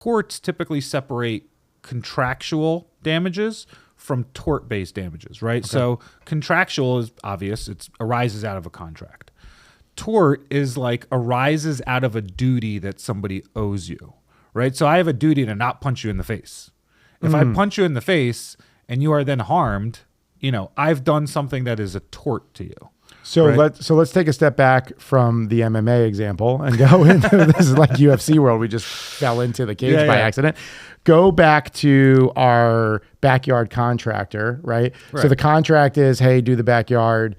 Courts typically separate contractual damages from tort-based damages, right? Okay. So contractual is obvious. It arises out of a contract. Tort is like arises out of a duty that somebody owes you, right? So I have a duty to not punch you in the face. If I punch you in the face and you are then harmed, I've done something that is a tort to you. So right? let's take a step back from the MMA example and go into this is like UFC world. We just fell into the cage by accident. Go back to our backyard contractor, right? So the contract is, hey, do the backyard.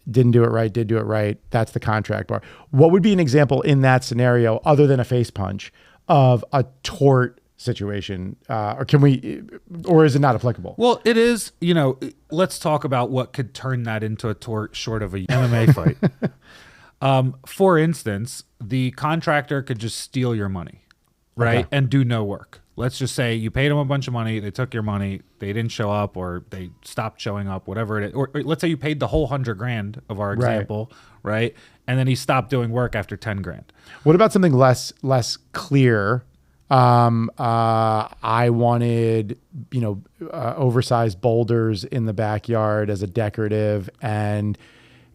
Didn't do it right, did do it right. That's the contract bar. What would be an example in that scenario, other than a face punch, of a tort situation? Or is it not applicable? Well, it is, let's talk about what could turn that into a tort short of a MMA fight. For instance, the contractor could just steal your money, right? Okay. And do no work. Let's just say you paid them a bunch of money, they took your money, they didn't show up, or they stopped showing up, whatever it is. Or let's say you paid the whole $100,000 of our example, right? And then he stopped doing work after $10,000. What about something less clear? I wanted, oversized boulders in the backyard as a decorative, and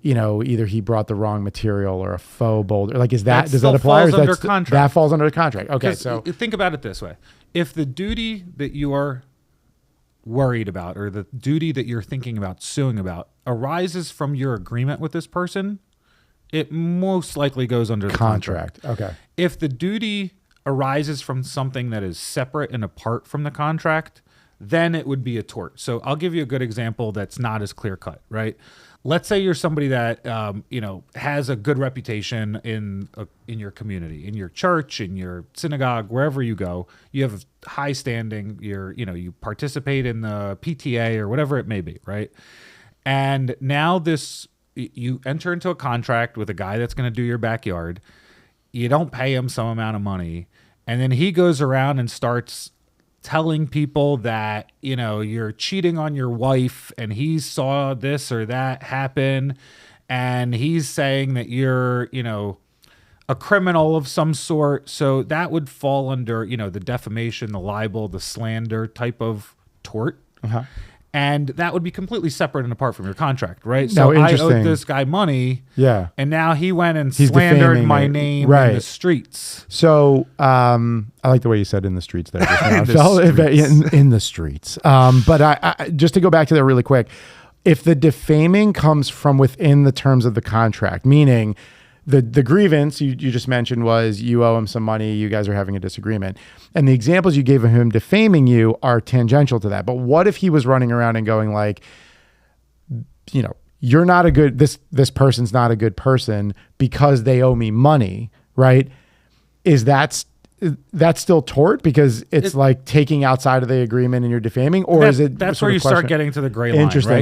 either he brought the wrong material or a faux boulder. Like, does that apply? Falls under contract. That falls under the contract. Okay, so think about it this way: if the duty that you are worried about, or the duty that you're thinking about suing about, arises from your agreement with this person, it most likely goes under the contract. Okay. If the duty arises from something that is separate and apart from the contract, then it would be a tort. So I'll give you a good example that's not as clear cut, right? Let's say you're somebody that has a good reputation in your community, in your church, in your synagogue, wherever you go. You have high standing. You participate in the PTA or whatever it may be, right? And now you enter into a contract with a guy that's going to do your backyard. You don't pay him some amount of money, and then he goes around and starts telling people that, you're cheating on your wife, and he saw this or that happen, and he's saying that you're, a criminal of some sort. So that would fall under, the defamation, the libel, the slander type of tort. Uh-huh. And that would be completely separate and apart from your contract, right? So I owed this guy money, and now he went and slandered my name in the streets. So I like the way you said "in the streets" there. In the streets. But I just to go back to that really quick, if the defaming comes from within the terms of the contract, meaning the grievance you just mentioned was you owe him some money, you guys are having a disagreement, and the examples you gave of him defaming you are tangential to that. But what if he was running around and going like, you're not a good, this person's not a good person because they owe me money, right? Is that's still tort because it's like taking outside of the agreement and you're defaming, or is it? That's where you start getting to the gray line. Interesting. Right?